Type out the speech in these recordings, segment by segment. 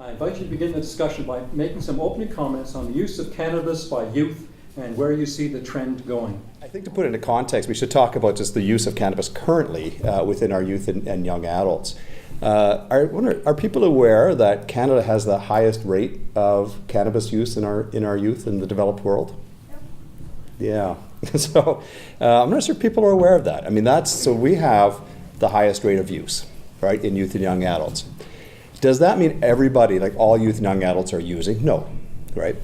I invite you to begin the discussion by making some opening comments on the use of cannabis by youth and where you see the trend going. I think to put it into context, we should talk about just the use of cannabis currently within our youth and young adults. Are people aware that Canada has the highest rate of cannabis use in our youth in the developed world? Yeah. So I'm not sure people are aware of that. I mean, so we have the highest rate of use, right, in youth and young adults. Does that mean everybody, like all youth and young adults, are using? No, right?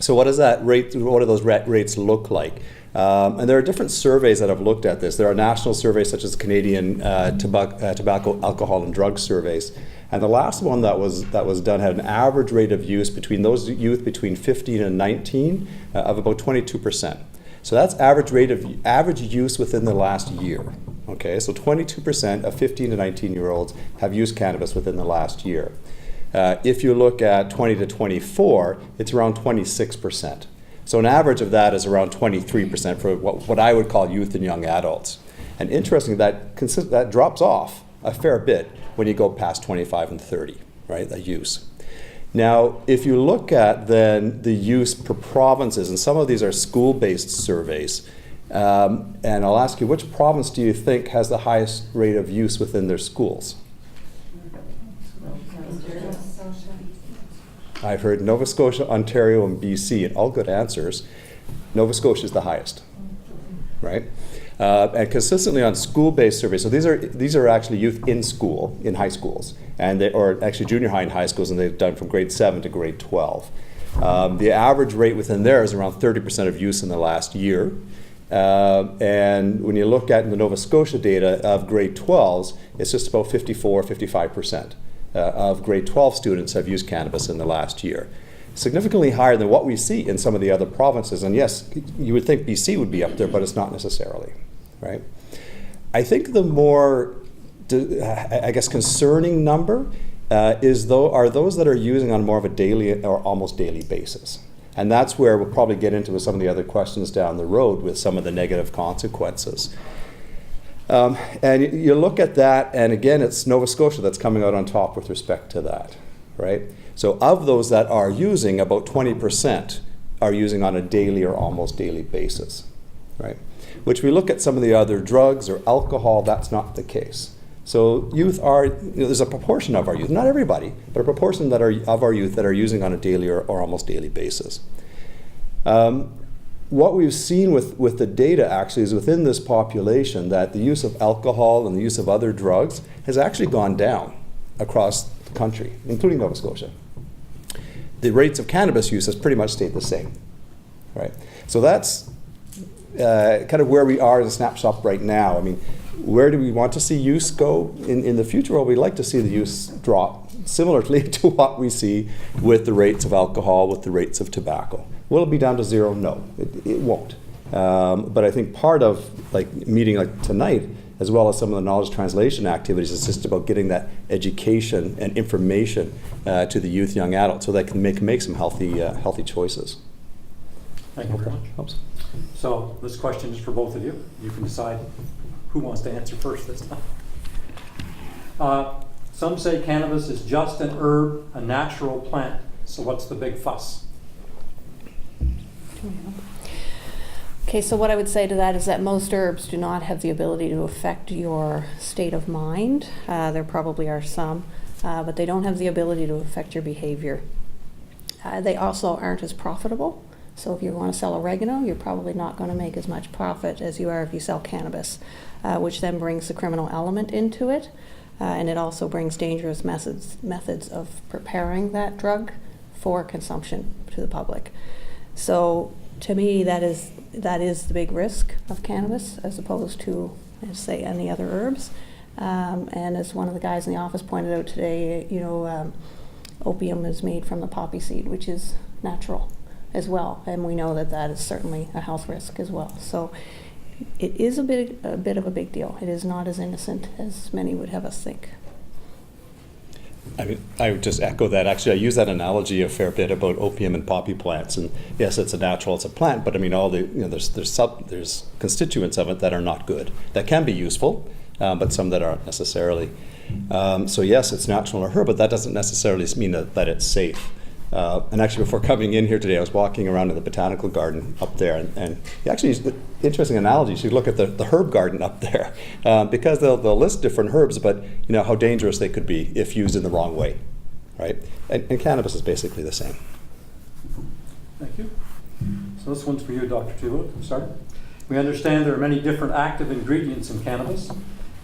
So what does that rate? What do those rates look like? And there are different surveys that have looked at this. There are national surveys such as Canadian tobacco, alcohol, and drug surveys. And the last one that was done had an average rate of use between those youth between 15 and 19 of about 22%. So that's average use within the last year. Okay, so 22% of 15 to 19-year-olds have used cannabis within the last year. If you look at 20 to 24, it's around 26%. So an average of that is around 23% for what I would call youth and young adults. And interestingly, that drops off a fair bit when you go past 25 and 30, right, the use. Now, if you look at then the use per provinces, and some of these are school-based surveys, and I'll ask you, which province do you think has the highest rate of use within their schools? I've heard Nova Scotia, Ontario, and BC, and all good answers. Nova Scotia is the highest, right? And consistently on school-based surveys, so these are actually youth in school, in high schools, or actually junior high and high schools, and they've done from grade 7 to grade 12. The average rate within there is around 30% of use in the last year. And when you look at the Nova Scotia data of grade 12s, it's just about 55% of grade 12 students have used cannabis in the last year. Significantly higher than what we see in some of the other provinces. And yes, you would think BC would be up there, but it's not necessarily, right? I think the more, I guess, concerning number are those that are using on more of a daily or almost daily basis. And that's where we'll probably get into some of the other questions down the road with some of the negative consequences. And you look at that, and again, it's Nova Scotia that's coming out on top with respect to that, right? So of those that are using, about 20% are using on a daily or almost daily basis, right? Which we look at some of the other drugs or alcohol, that's not the case. So youth are, there's a proportion of our youth, not everybody, but a proportion of our youth that are using on a daily or almost daily basis. What we've seen with the data actually is within this population that the use of alcohol and the use of other drugs has actually gone down across the country, including Nova Scotia. The rates of cannabis use has pretty much stayed the same, right? So that's kind of where we are in a snapshot right now. I mean, where do we want to see use go in the future? Well, we'd like to see the use drop similarly to what we see with the rates of alcohol, with the rates of tobacco. Will it be down to zero? No, it won't. But I think part of meeting like tonight, as well as some of the knowledge translation activities, is just about getting that education and information to the youth, young adults, so they can make some healthy choices. Thank you very much. Oops. So this question is for both of you. You can decide who wants to answer first this time. Some say cannabis is just an herb, a natural plant. So what's the big fuss? Okay, so what I would say to that is that most herbs do not have the ability to affect your state of mind. There probably are some, but they don't have the ability to affect your behavior. They also aren't as profitable. So if you want to sell oregano, you're probably not going to make as much profit as you are if you sell cannabis, which then brings the criminal element into it. And it also brings dangerous methods of preparing that drug for consumption to the public. So to me, that is the big risk of cannabis as opposed to, say, any other herbs. And as one of the guys in the office pointed out today, opium is made from the poppy seed, which is natural as well. And we know that that is certainly a health risk as well. So it is a bit of a big deal. It is not as innocent as many would have us think. I mean, I would just echo that. Actually, I use that analogy a fair bit about opium and poppy plants. And yes, it's it's a plant, but I mean, all the there's constituents of it that are not good. That can be useful, but some that aren't necessarily. So yes, it's natural in a herb, but that doesn't necessarily mean that it's safe. And actually, before coming in here today, I was walking around in the botanical garden up there, and actually, interesting analogy. You should look at the herb garden up there, because they'll list different herbs, but how dangerous they could be if used in the wrong way, right? And cannabis is basically the same. Thank you. So this one's for you, Dr. Tulip. Start. We understand there are many different active ingredients in cannabis,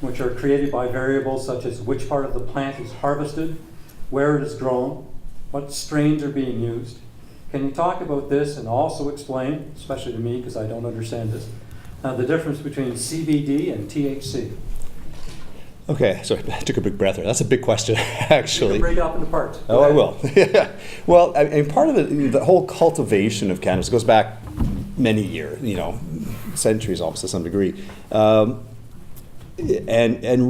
which are created by variables such as which part of the plant is harvested, where it is grown, what strains are being used. Can you talk about this and also explain, especially to me because I don't understand this, the difference between CBD and THC? Okay, so I took a big breath there. That's a big question, actually. You can break it up into parts. Oh, I will. Well, I mean, part of the whole cultivation of cannabis goes back many years, centuries almost to some degree. And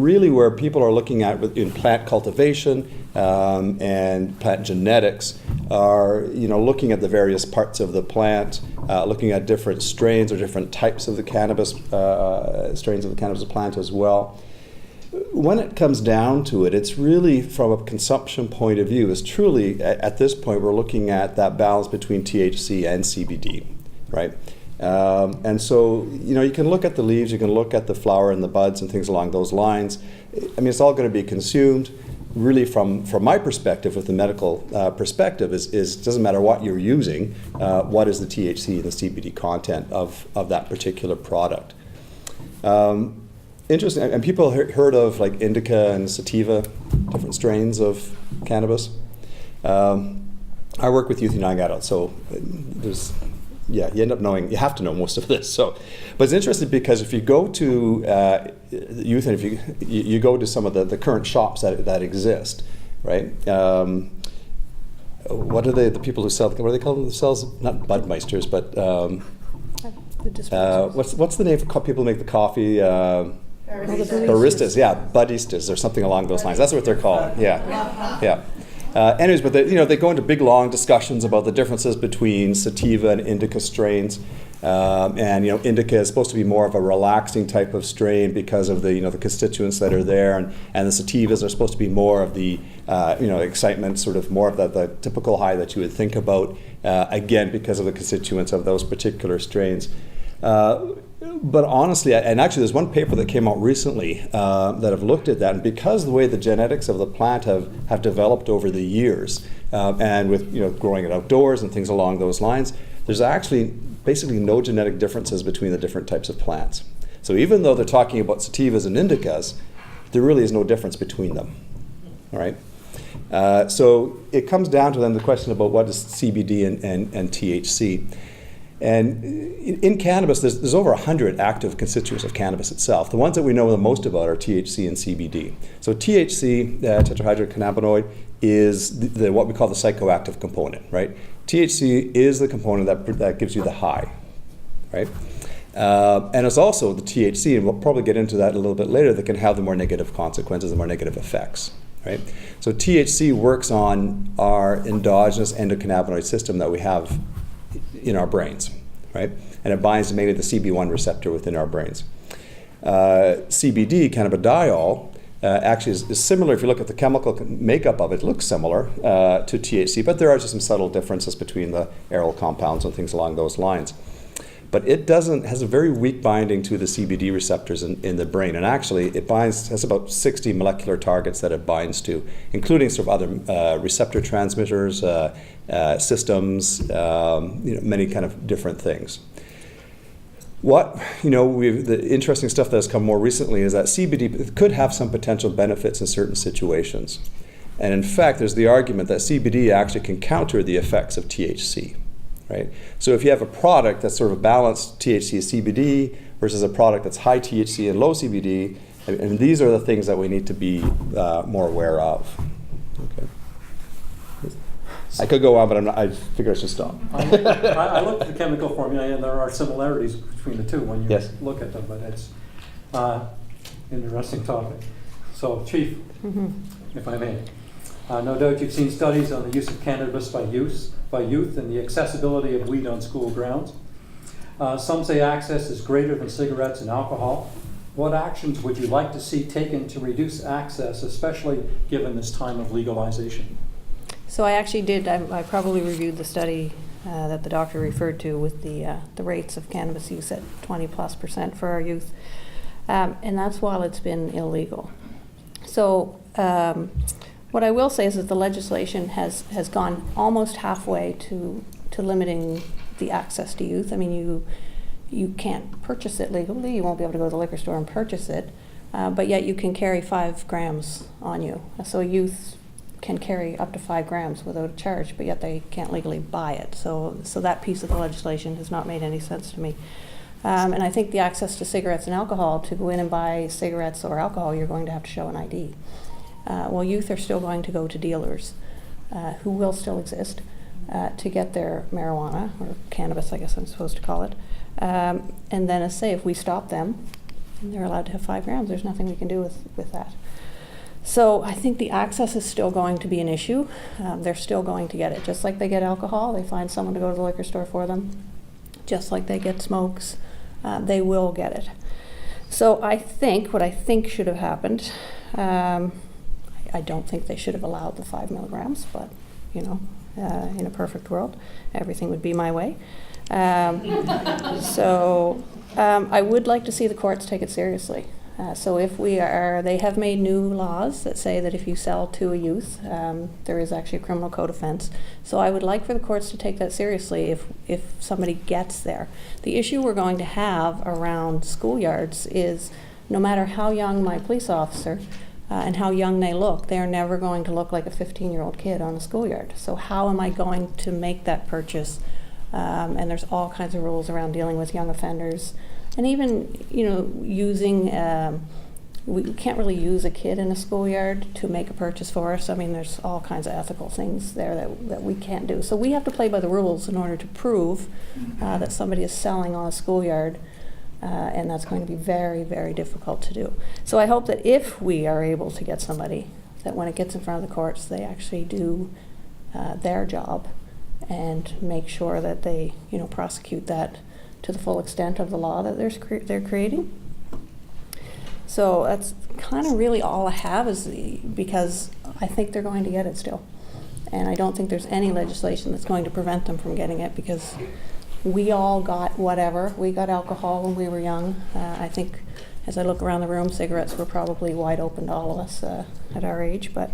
really where people are looking at in plant cultivation and plant genetics are, looking at the various parts of the plant, looking at different strains or different types of the cannabis, strains of the cannabis plant as well. When it comes down to it, it's really from a consumption point of view, is truly, at this point, we're looking at that balance between THC and CBD, right? And so, you can look at the leaves, you can look at the flower and the buds and things along those lines. I mean, it's all going to be consumed. Really, from my perspective, with the medical perspective, is doesn't matter what you're using, what is the THC and the CBD content of that particular product. Interesting, and people heard of like indica and sativa, different strains of cannabis. I work with youth and young adults, so you end up knowing, you have to know most of this. So, but it's interesting because if you go to youth and if you go to some of the current shops that exist, right? What are the people who sell? What do they call themselves? Not Budmeisters, but The dispensaries. what's the name for people who make the coffee? Baristas, yeah, budistas or something along those lines. That's what they're called. Yeah. Anyways, but they go into big long discussions about the differences between sativa and indica strains. And indica is supposed to be more of a relaxing type of strain because of the the constituents that are there, and the sativas are supposed to be more of the excitement, sort of more of the typical high that you would think about. Again, because of the constituents of those particular strains. But honestly, and actually there's one paper that came out recently that have looked at that, and because the way the genetics of the plant have developed over the years, and with growing it outdoors and things along those lines, there's actually basically no genetic differences between the different types of plants. So even though they're talking about sativas and indicas, there really is no difference between them. All right. So it comes down to then the question about what is CBD and THC. And in cannabis, there's over 100 active constituents of cannabis itself. The ones that we know the most about are THC and CBD. So THC, tetrahydrocannabinoid, is the what we call the psychoactive component, right? THC is the component that gives you the high, right? And it's also the THC, and we'll probably get into that a little bit later, that can have the more negative consequences, the more negative effects, right? So THC works on our endogenous endocannabinoid system that we have in our brains, right? And it binds to mainly the CB1 receptor within our brains. CBD, cannabidiol, actually is similar. If you look at the chemical makeup of it, it looks similar to THC, but there are just some subtle differences between the aryl compounds and things along those lines. But it has a very weak binding to the CBD receptors in the brain, and actually it has about 60 molecular targets that it binds to, including sort of other receptor transmitters, systems, many kind of different things. The interesting stuff that has come more recently is that CBD could have some potential benefits in certain situations. And in fact, there's the argument that CBD actually can counter the effects of THC, right? So if you have a product that's sort of balanced THC CBD versus a product that's high THC and low CBD, and these are the things that we need to be more aware of. Okay. I could go on, but I figure I should stop. I looked at the chemical formula, and there are similarities between the two when you look at them, but it's an interesting topic. So, Chief, if I may, no doubt you've seen studies on the use of cannabis by youth and the accessibility of weed on school grounds. Some say access is greater than cigarettes and alcohol. What actions would you like to see taken to reduce access, especially given this time of legalization? So I actually did, I probably reviewed the study that the doctor referred to with the rates of cannabis use at 20+% for our youth. And that's while it's been illegal. So what I will say is that the legislation has gone almost halfway to limiting the access to youth. I mean, you can't purchase it legally. You won't be able to go to the liquor store and purchase it, but yet you can carry 5 grams on you. So youth can carry up to 5 grams without a charge, but yet they can't legally buy it. So that piece of the legislation has not made any sense to me. And I think the access to cigarettes and alcohol, to go in and buy cigarettes or alcohol, you're going to have to show an ID. Well, youth are still going to go to dealers, who will still exist, to get their marijuana, or cannabis, I guess I'm supposed to call it. And then, as I say, if we stop them, they're allowed to have 5 grams. There's nothing we can do with that. So I think the access is still going to be an issue. They're still going to get it. Just like they get alcohol, they find someone to go to the liquor store for them. Just like they get smokes, they will get it. So I think, what I think should have happened, I don't think they should have allowed the 5 milligrams, but, you know, in a perfect world, everything would be my way. I would like to see the courts take it seriously. So if they have made new laws that say that if you sell to a youth, there is actually a criminal code offense. So I would like for the courts to take that seriously if somebody gets there. The issue we're going to have around schoolyards is no matter how young my police officer and how young they look, they're never going to look like a 15-year-old kid on a schoolyard. So how am I going to make that purchase? And there's all kinds of rules around dealing with young offenders. And even, you know, using, we can't really use a kid in a schoolyard to make a purchase for us. I mean, there's all kinds of ethical things there that we can't do. So we have to play by the rules in order to prove that somebody is selling on a schoolyard, and that's going to be very, very difficult to do. So I hope that if we are able to get somebody, that when it gets in front of the courts, they actually do their job and make sure that they, you know, prosecute that to the full extent of the law that they're creating. So that's kind of really all I have, because I think they're going to get it still. And I don't think there's any legislation that's going to prevent them from getting it, because we all got whatever. We got alcohol when we were young. I think as I look around the room, cigarettes were probably wide open to all of us at our age, but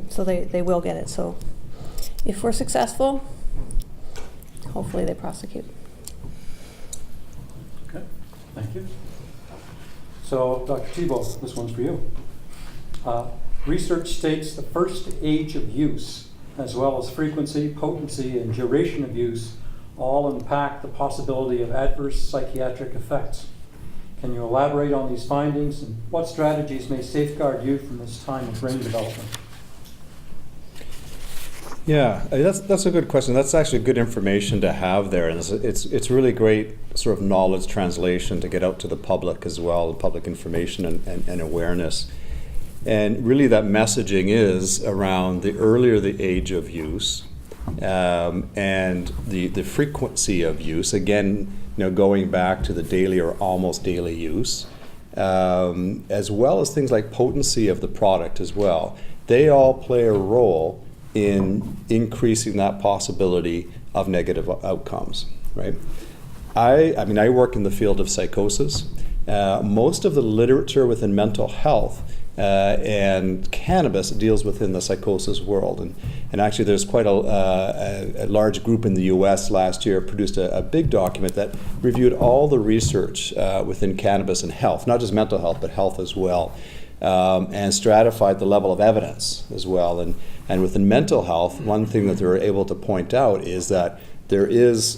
so they will get it. So if we're successful, hopefully they prosecute. Okay, thank you. So, Dr. Thibault, this one's for you. Research states the first age of use, as well as frequency, potency, and duration of use, all impact the possibility of adverse psychiatric effects. Can you elaborate on these findings, and what strategies may safeguard youth from this time of brain development? Yeah, that's a good question. That's actually good information to have there, and it's really great sort of knowledge translation to get out to the public as well, public information and awareness. And really that messaging is around the earlier the age of use and the frequency of use, again, you know, going back to the daily or almost daily use, as well as things like potency of the product as well. They all play a role in increasing that possibility of negative outcomes, right? I mean, I work in the field of psychosis. Most of the literature within mental health and cannabis deals within the psychosis world. And actually there's quite a large group in the US last year produced a big document that reviewed all the research within cannabis and health, not just mental health, but health as well, and stratified the level of evidence as well. And within mental health, one thing that they were able to point out is that there is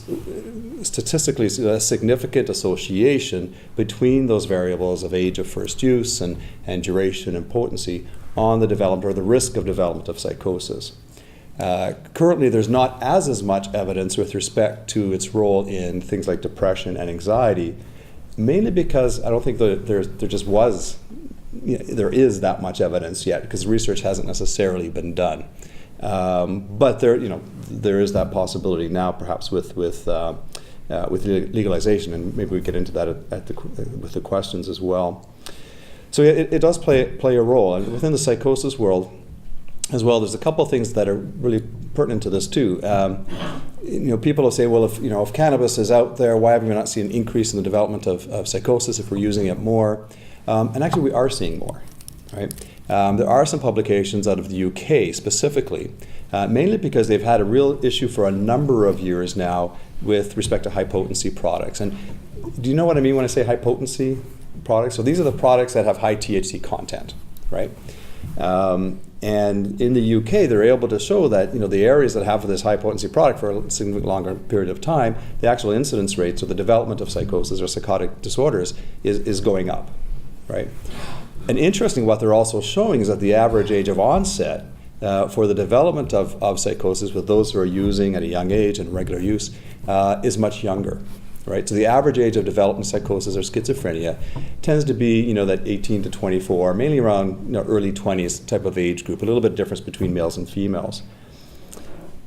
statistically a significant association between those variables of age of first use and duration and potency on the development or the risk of development of psychosis. Currently, there's not as much evidence with respect to its role in things like depression and anxiety, mainly because I don't think there just was, you know, there is that much evidence yet, because research hasn't necessarily been done. But there is that possibility now, perhaps with with legalization, and maybe we get into that with the questions as well. So it does play a role, and within the psychosis world as well, there's a couple of things that are really pertinent to this too. People will say, well, if cannabis is out there, why have we not seen an increase in the development of psychosis if we're using it more? And actually, we are seeing more, right? There are some publications out of the UK specifically, mainly because they've had a real issue for a number of years now with respect to high potency products. And do you know what I mean when I say high potency products? So these are the products that have high THC content, right? And in the UK, they're able to show that the areas that have this high potency product for a significantly longer period of time, the actual incidence rates or the development of psychosis or psychotic disorders is going up, right? And interesting, what they're also showing is that the average age of onset for the development of psychosis with those who are using at a young age and regular use is much younger. Right, so the average age of development psychosis or schizophrenia tends to be, that 18 to 24, mainly around early 20s type of age group. A little bit of difference between males and females.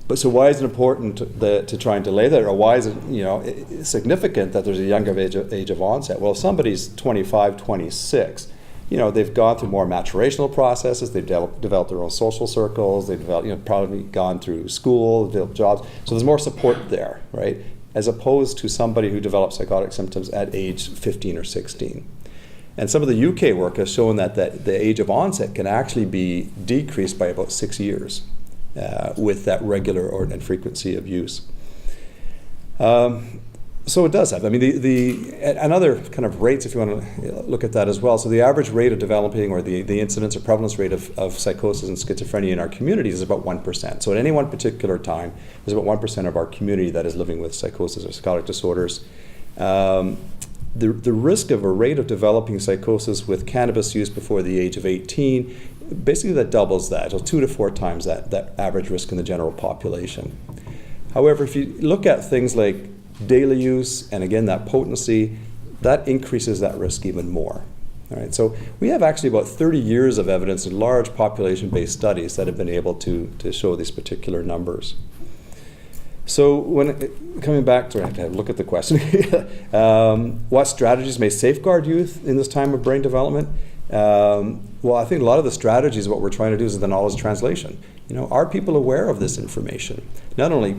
But so why is it important to try and delay that, or why is it significant that there's a younger age of onset? Well, if somebody's 25, 26, they've gone through more maturational processes. They've developed their own social circles. They've developed, probably gone through school, developed jobs. So there's more support there, right? As opposed to somebody who develops psychotic symptoms at age 15 or 16. And some of the UK work has shown that the age of onset can actually be decreased by about 6 years with that regular and frequency of use. So it does have. I mean, and other kind of rates, if you want to look at that as well. So the average rate of developing, or the incidence or prevalence rate of psychosis and schizophrenia in our communities is about 1%. So at any one particular time, there's about 1% of our community that is living with psychosis or psychotic disorders. The risk of a rate of developing psychosis with cannabis use before the age of 18, basically that doubles that, so 2 to 4 times that average risk in the general population. However, if you look at things like daily use, and again, that potency, that increases that risk even more. All right, so we have actually about 30 years of evidence in large population-based studies that have been able to show these particular numbers. So coming back to, I have to look at the question, what strategies may safeguard youth in this time of brain development? Well, I think a lot of the strategies, what we're trying to do is the knowledge translation. Are people aware of this information? Not only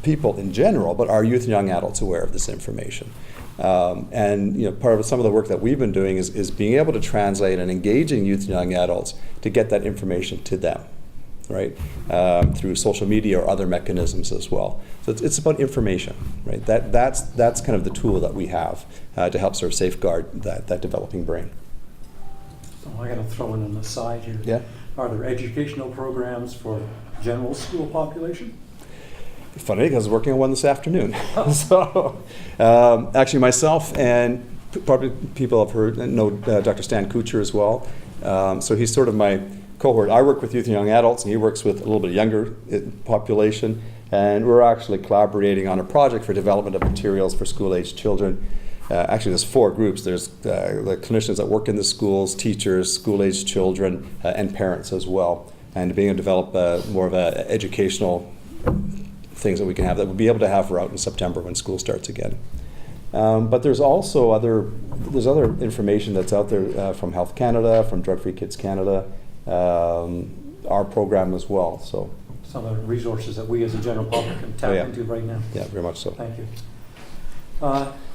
people in general, but are youth and young adults aware of this information? And part of some of the work that we've been doing is being able to translate and engaging youth and young adults to get that information to them, right? Through social media or other mechanisms as well. So it's about information, right? That's kind of the tool that we have to help sort of safeguard that developing brain. So I got to throw in an aside here. Yeah. Are there educational programs for general school population? Funny, because I was working on one this afternoon. So, actually, myself and probably people have heard know Dr. Stan Kuchar as well. So he's sort of my cohort. I work with youth and young adults, and he works with a little bit younger population. And we're actually collaborating on a project for development of materials for school-aged children. Actually, there's 4 groups. There's the clinicians that work in the schools, teachers, school-aged children, and parents as well. And being able to develop more of an educational things that we can have that we'll be able to have for out in September when school starts again. But there's also other information that's out there from Health Canada, from Drug Free Kids Canada, our program as well. So some of the resources that we as a general public can tap into right now. Yeah, very much so. Thank you.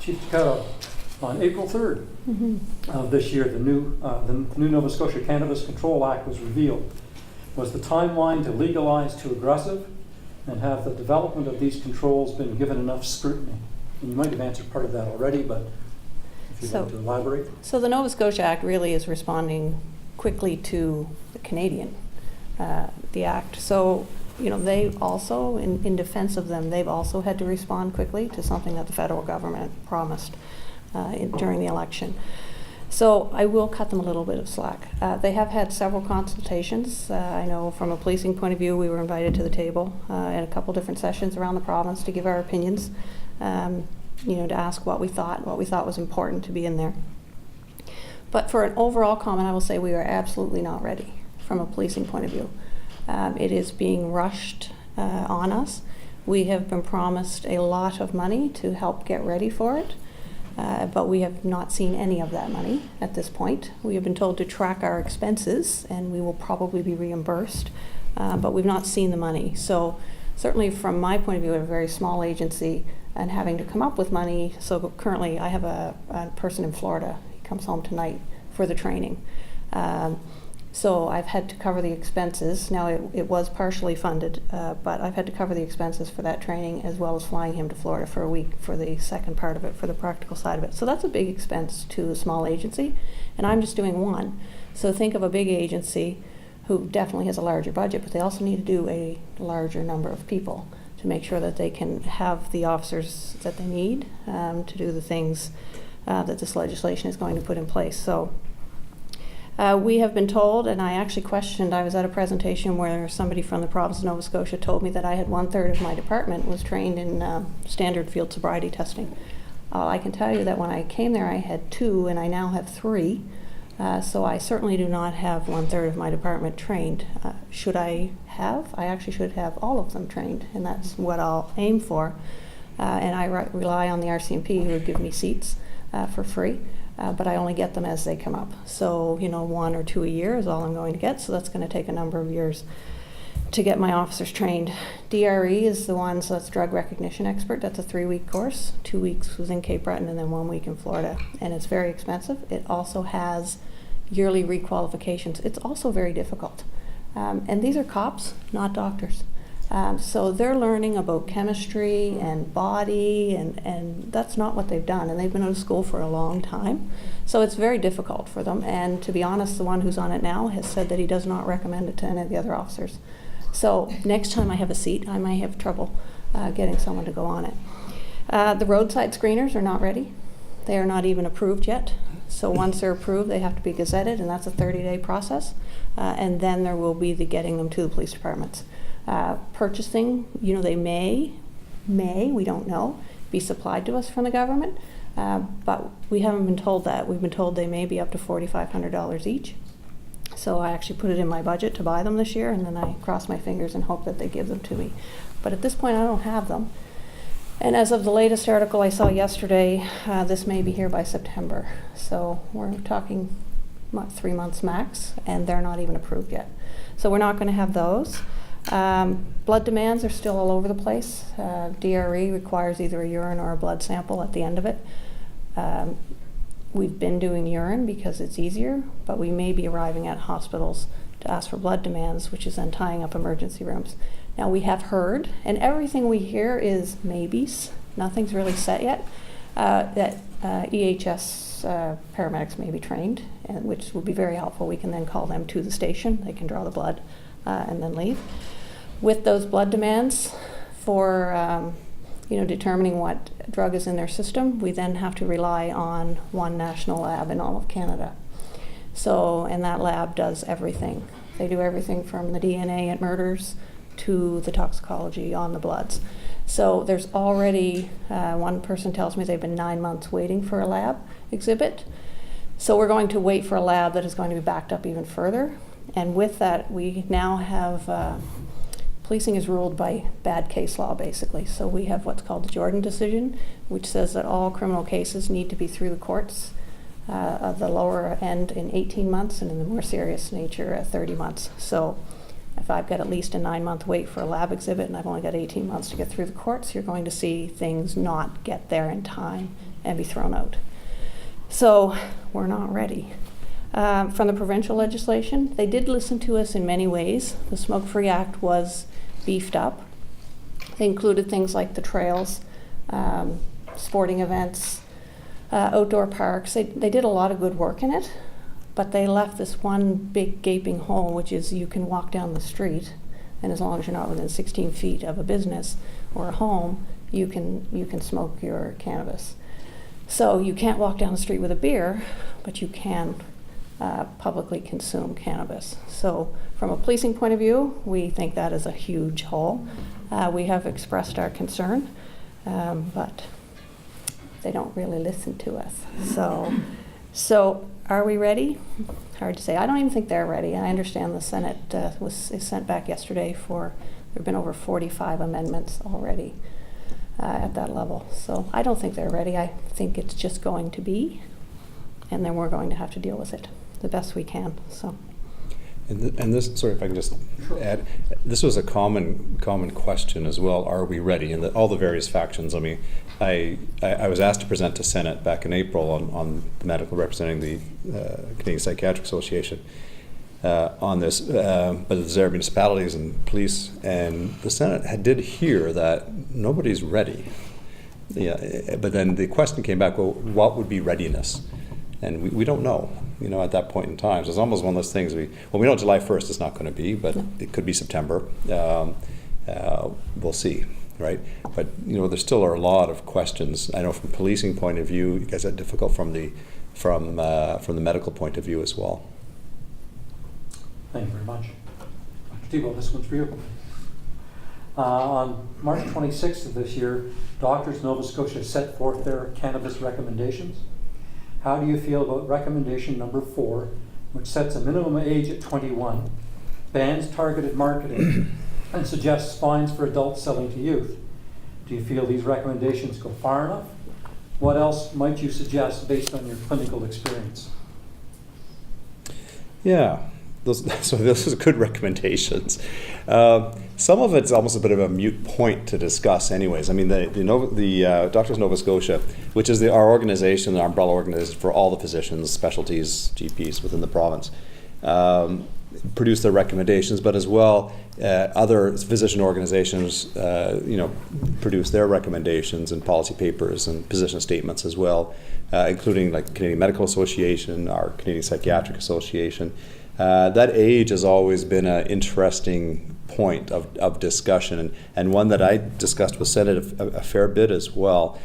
Chief Ducato, on April 3rd of this year, the new Nova Scotia Cannabis Control Act was revealed. Was the timeline to legalize too aggressive? And have the development of these controls been given enough scrutiny? And you might have answered part of that already, but if you'd like to elaborate. So the Nova Scotia Act really is responding quickly to the Canadian, the Act. So, they also, in defense of them, they've also had to respond quickly to something that the federal government promised during the election. So I will cut them a little bit of slack. They have had several consultations. I know from a policing point of view, we were invited to the table at a couple different sessions around the province to give our opinions, to ask what we thought was important to be in there. But for an overall comment, I will say we are absolutely not ready from a policing point of view. It is being rushed on us. We have been promised a lot of money to help get ready for it, but we have not seen any of that money at this point. We have been told to track our expenses, and we will probably be reimbursed, but we've not seen the money. So certainly from my point of view, we're a very small agency and having to come up with money. So currently I have a person in Florida. He comes home tonight for the training. So I've had to cover the expenses. Now it was partially funded, but I've had to cover the expenses for that training as well as flying him to Florida for a week for the second part of it, for the practical side of it. So that's a big expense to a small agency, and I'm just doing one. So think of a big agency who definitely has a larger budget, but they also need to do a larger number of people to make sure that they can have the officers that they need to do the things that this legislation is going to put in place. So we have been told, and I actually questioned, I was at a presentation where somebody from the province of Nova Scotia told me that I had 1/3 of my department was trained in standard field sobriety testing. I can tell you that when I came there I had 2 and I now have 3. So I certainly do not have 1/3 of my department trained. Should I have? I actually should have all of them trained, and that's what I'll aim for. And I rely on the RCMP who would give me seats for free, but I only get them as they come up. So, 1 or 2 a year is all I'm going to get, so that's going to take a number of years to get my officers trained. DRE is the one, so that's drug recognition expert. That's a 3-week course. 2 weeks was in Cape Breton and then 1 week in Florida. And it's very expensive. It also has yearly requalifications. It's also very difficult. And these are cops, not doctors. So they're learning about chemistry and body, and that's not what they've done. And they've been out of school for a long time. So it's very difficult for them. And to be honest, the one who's on it now has said that he does not recommend it to any of the other officers. So next time I have a seat, I may have trouble getting someone to go on it. The roadside screeners are not ready. They are not even approved yet. So once they're approved, they have to be gazetted, and that's a 30-day process. And then there will be the getting them to the police departments. Purchasing, they may, we don't know, be supplied to us from the government, but we haven't been told that. We've been told they may be up to $4,500 each. So I actually put it in my budget to buy them this year, and then I cross my fingers and hope that they give them to me. But at this point, I don't have them. And as of the latest article I saw yesterday, this may be here by September. So we're talking 3 months max, and they're not even approved yet. So we're not going to have those. Blood demands are still all over the place. DRE requires either a urine or a blood sample at the end of it. We've been doing urine because it's easier, but we may be arriving at hospitals to ask for blood demands, which is then tying up emergency rooms. Now we have heard, and everything we hear is maybes, nothing's really set yet, that EHS paramedics may be trained, which would be very helpful. We can then call them to the station, they can draw the blood and then leave. With those blood demands for determining what drug is in their system, we then have to rely on one national lab in all of Canada. So, and that lab does everything. They do everything from the DNA at murders to the toxicology on the bloods. So there's already, one person tells me they've been 9 months waiting for a lab exhibit. So we're going to wait for a lab that is going to be backed up even further. And with that, we now have, policing is ruled by bad case law, basically. So we have what's called the Jordan decision, which says that all criminal cases need to be through the courts of the lower end in 18 months, and in the more serious nature, 30 months. So if I've got at least a 9-month wait for a lab exhibit and I've only got 18 months to get through the courts, you're going to see things not get there in time and be thrown out. So we're not ready. From the provincial legislation, they did listen to us in many ways. The Smoke-Free Act was beefed up. They included things like the trails, sporting events, outdoor parks. They did a lot of good work in it, but they left this one big gaping hole, which is you can walk down the street, and as long as you're not within 16 feet of a business or a home, you can smoke your cannabis. So you can't walk down the street with a beer, but you can publicly consume cannabis. So from a policing point of view, we think that is a huge hole. We have expressed our concern, but they don't really listen to us. So are we ready? Hard to say. I don't even think they're ready. I understand the Senate is sent back yesterday for have been over 45 amendments already at that level. So I don't think they're ready. I think it's just going to be, and then we're going to have to deal with it the best we can. So. And this, sorry if I can just add, this was a common question as well. Are we ready? And all the various factions. I mean, I was asked to present to Senate back in April on the medical representing the Canadian Psychiatric Association on this, but there's there municipalities and police, and the Senate did hear that nobody's ready. Yeah, but then the question came back, well, what would be readiness? And we don't know, at that point in time. So it's almost one of those things, we know July 1st is not going to be, but it could be September. We'll see, right? But, there still are a lot of questions. I know from policing point of view, you guys are difficult from the medical point of view as well. Thank you very much. Dr. Tebow, this one's for you. On March 26th of this year, Doctors Nova Scotia set forth their cannabis recommendations. How do you feel about recommendation number 4, which sets a minimum age at 21, bans targeted marketing, and suggests fines for adults selling to youth? Do you feel these recommendations go far enough? What else might you suggest based on your clinical experience? Yeah. So those are good recommendations. Some of it's almost a bit of a moot point to discuss anyways. I mean, the Doctors Nova Scotia, which is our organization, the umbrella organization for all the physicians, specialties, GPs within the province, produce their recommendations, but as well other physician organizations produce their recommendations and policy papers and position statements as well, including like the Canadian Medical Association, our Canadian Psychiatric Association. That age has always been an interesting point of discussion, and one that I discussed with Senate a fair bit as well.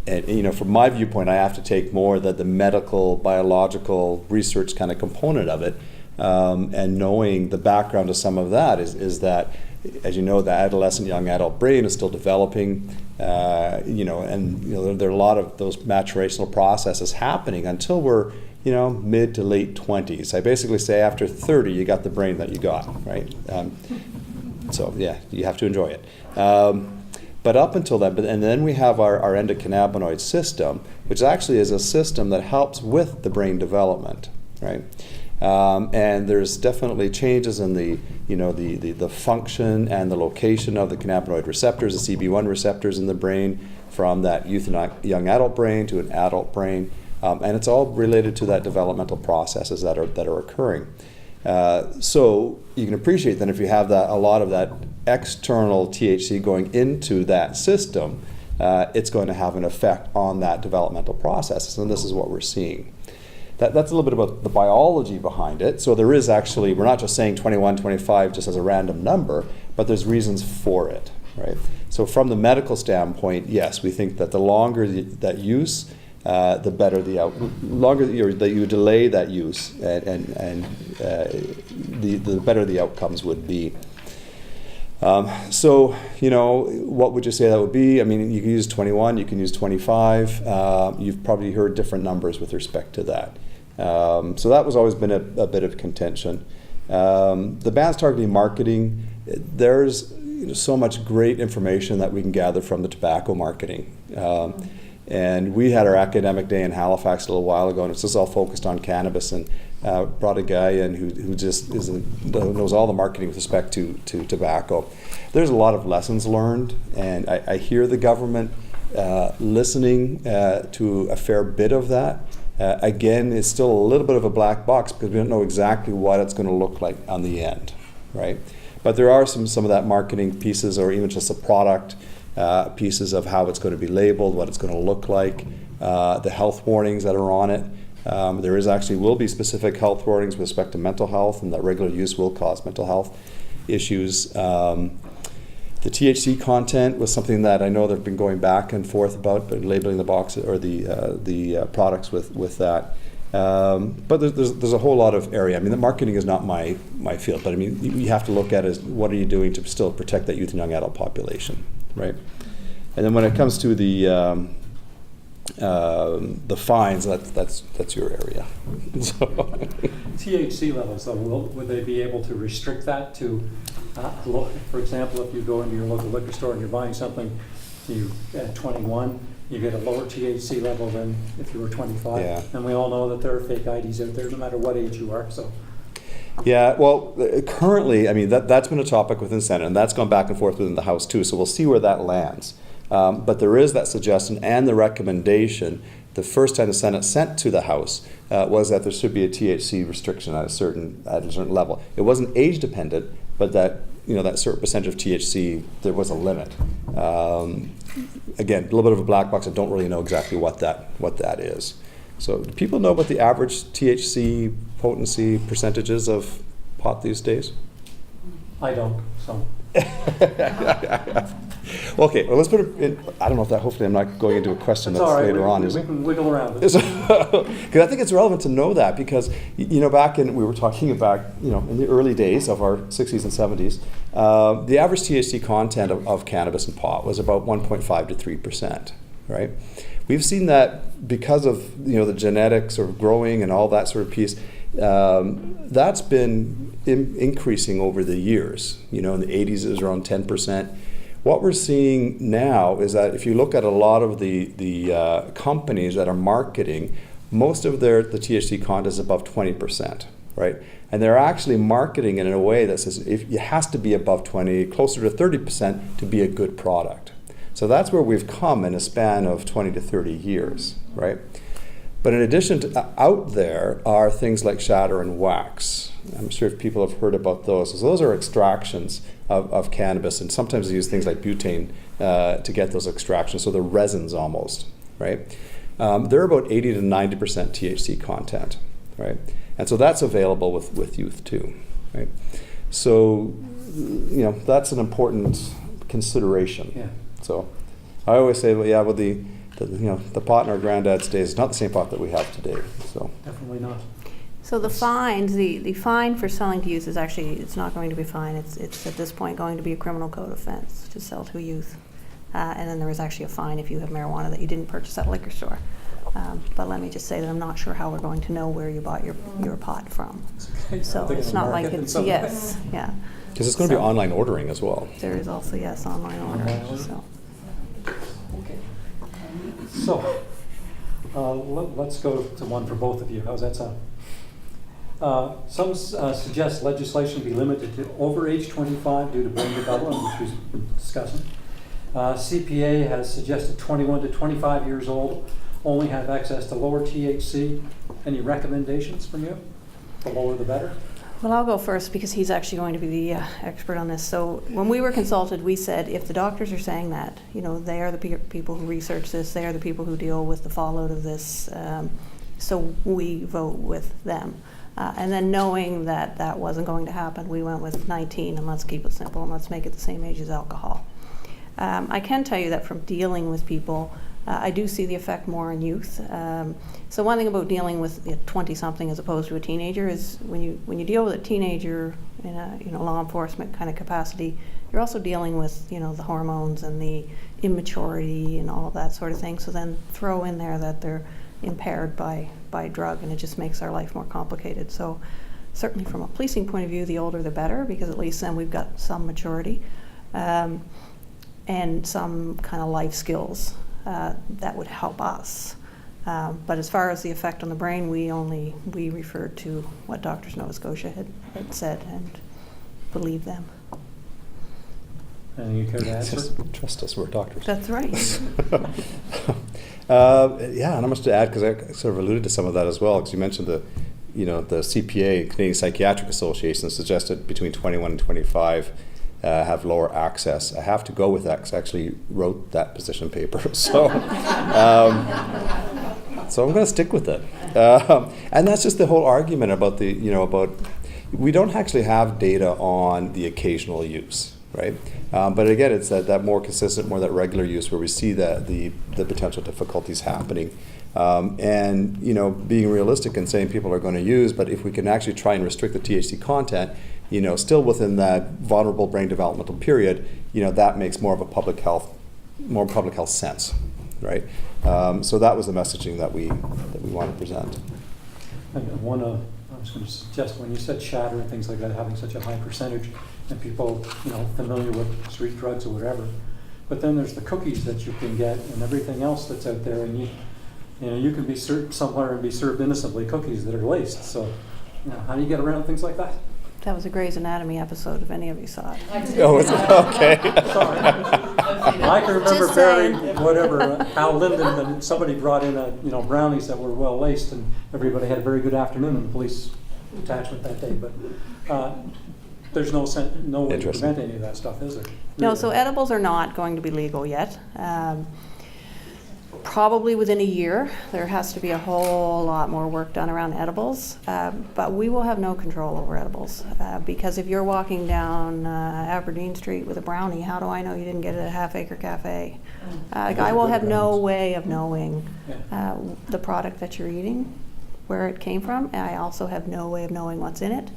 And from my viewpoint, I have to take more that the medical, biological research kind of component of it, and knowing the background of some of that is that, as you know, the adolescent, young adult brain is still developing, there are a lot of those maturational processes happening until we're mid to late 20s. I basically say after 30, you got the brain that you got, right? So yeah, you have to enjoy it. But up until then, and then we have our endocannabinoid system, which actually is a system that helps with the brain development, right? And there's definitely changes in the function and the location of the cannabinoid receptors, the CB1 receptors in the brain, from that youth and young adult brain to an adult brain. And it's all related to that developmental processes that are occurring. So you can appreciate then if you have a lot of that external THC going into that system, it's going to have an effect on that developmental processes, and this is what we're seeing. That's a little bit about the biology behind it. So there is actually, we're not just saying 21, 25 just as a random number, but there's reasons for it, right? So from the medical standpoint, yes, we think that the longer that use, the better longer that you delay that use, and the better the outcomes would be. So, what would you say that would be? I mean, you can use 21, you can use 25. You've probably heard different numbers with respect to that. So that was always been a bit of contention. The bans targeting marketing, there's so much great information that we can gather from the tobacco marketing. And we had our academic day in Halifax a little while ago, and it's just all focused on cannabis, and brought a guy in who just knows all the marketing with respect to tobacco. There's a lot of lessons learned, and I hear the government listening to a fair bit of that. Again, it's still a little bit of a black box because we don't know exactly what it's going to look like on the end, right? But there are some of that marketing pieces, or even just a product pieces of how it's going to be labeled, what it's going to look like, the health warnings that are on it. There will be specific health warnings with respect to mental health, and that regular use will cause mental health issues. The THC content was something that I know they've been going back and forth about, but labeling the box or the products with that. But there's a whole lot of area. I mean, the marketing is not my field, but I mean, you have to look at is what are you doing to still protect that youth and young adult population, right? And then when it comes to the fines, that's your area. So. THC levels, though, would they be able to restrict that to For example, if you go into your local liquor store and you're buying something, at 21, you get a lower THC level than if you were 25. Yeah. And we all know that there are fake IDs out there, no matter what age you are. So. Yeah, well, currently, I mean, that's been a topic within Senate, and that's gone back and forth within the House too, so we'll see where that lands. But there is that suggestion and the recommendation, the first time the Senate sent to the House, was that there should be a THC restriction at a certain level. It wasn't age dependent, but that, that certain percentage of THC, there was a limit. Again, a little bit of a black box. I don't really know exactly what that is. So do people know what the average THC potency percentages of pot these days? I don't, so. Okay, well, let's put it in. I don't know if that, hopefully I'm not going into a question that's all right. later on. We can wiggle around it. Because I think it's relevant to know that, because, back in, we were talking about, in the early days of our 60s and 70s, the average THC content of cannabis and pot was about 1.5 to 3%, right? We've seen that because of, the genetics sort of growing and all that sort of piece, that's been increasing over the years. In the 80s it was around 10%. What we're seeing now is that if you look at a lot of the companies that are marketing, most of the THC content is above 20%, right? And they're actually marketing it in a way that says it has to be above 20, closer to 30% to be a good product. So that's where we've come in a span of 20 to 30 years, right? But in addition to out there are things like shatter and wax. I'm sure if people have heard about those. So those are extractions of cannabis, and sometimes they use things like butane to get those extractions, so they're resins almost, right? They're about 80 to 90% THC content, right? And so that's available with youth too, right? So, that's an important consideration. Yeah. So I always say, the pot in our granddad's days is not the same pot that we have today. So Definitely not. So the fines, the fine for selling to youth is actually, it's not going to be a fine. It's at this point going to be a criminal code offense to sell to a youth. And then there is actually a fine if you have marijuana that you didn't purchase at a liquor store. But let me just say that I'm not sure how we're going to know where you bought your pot from. Okay. So it's not like it's, yes, yeah. because it's going to be online ordering as well. There is also, yes, online ordering, so. Okay. So, let's go to one for both of you. How's that sound? Some suggest legislation be limited to over age 25 due to brain development, which we've been discussing. CPA has suggested 21 to 25 years old only have access to lower THC. Any recommendations from you? The lower the better? Well, I'll go first because he's actually going to be the expert on this. So when we were consulted, we said if the doctors are saying that, they are the people who research this, they are the people who deal with the fallout of this, so we vote with them. And then knowing that that wasn't going to happen, we went with 19, and let's keep it simple, and let's make it the same age as alcohol. I can tell you that from dealing with people, I do see the effect more in youth. So one thing about dealing with a 20-something as opposed to a teenager is when you deal with a teenager in a law enforcement kind of capacity, you're also dealing with the hormones and the immaturity and all that sort of thing. So then throw in there that they're impaired by drug, and it just makes our life more complicated. So certainly from a policing point of view, the older the better, because at least then we've got some maturity and some kind of life skills that would help us. But as far as the effect on the brain, we referred to what Doctors Nova Scotia had said and believe them. Anything you care to answer? Trust us, we're doctors. That's right. Yeah, not much to add because I sort of alluded to some of that as well. Because you mentioned the CPA, Canadian Psychiatric Association, suggested between 21 and 25 have lower access. I have to go with that because I actually wrote that position paper. So, so I'm going to stick with it. And that's just the whole argument about we don't actually have data on the occasional use, right? But again, it's that more consistent, more that regular use where we see the potential difficulties happening. And being realistic and saying people are going to use, but if we can actually try and restrict the THC content, still within that vulnerable brain developmental period, that makes more of a public health sense, right? So that was the messaging that we want to present. And one was going to suggest when you said shatter and things like that, having such a high percentage, and people, familiar with street drugs or whatever. But then there's the cookies that you can get and everything else that's out there, and you can be served somewhere and be served innocently cookies that are laced. So, how do you get around things like that? That was a Grey's Anatomy episode, if any of you saw it. Oh, is it? Okay. Sorry. I can remember Just Barry, saying. whatever, Al Linden, and somebody brought in brownies that were well laced, and everybody had a very good afternoon in the police detachment that day. But there's no way to prevent any of that stuff, is there? No, so edibles are not going to be legal yet. Probably within a year. There has to be a whole lot more work done around edibles, but we will have no control over edibles because if you're walking down Aberdeen Street with a brownie, how do I know you didn't get it at a Half Acre Cafe? I will have no way of knowing the product that you're eating, where it came from. I also have no way of knowing what's in it.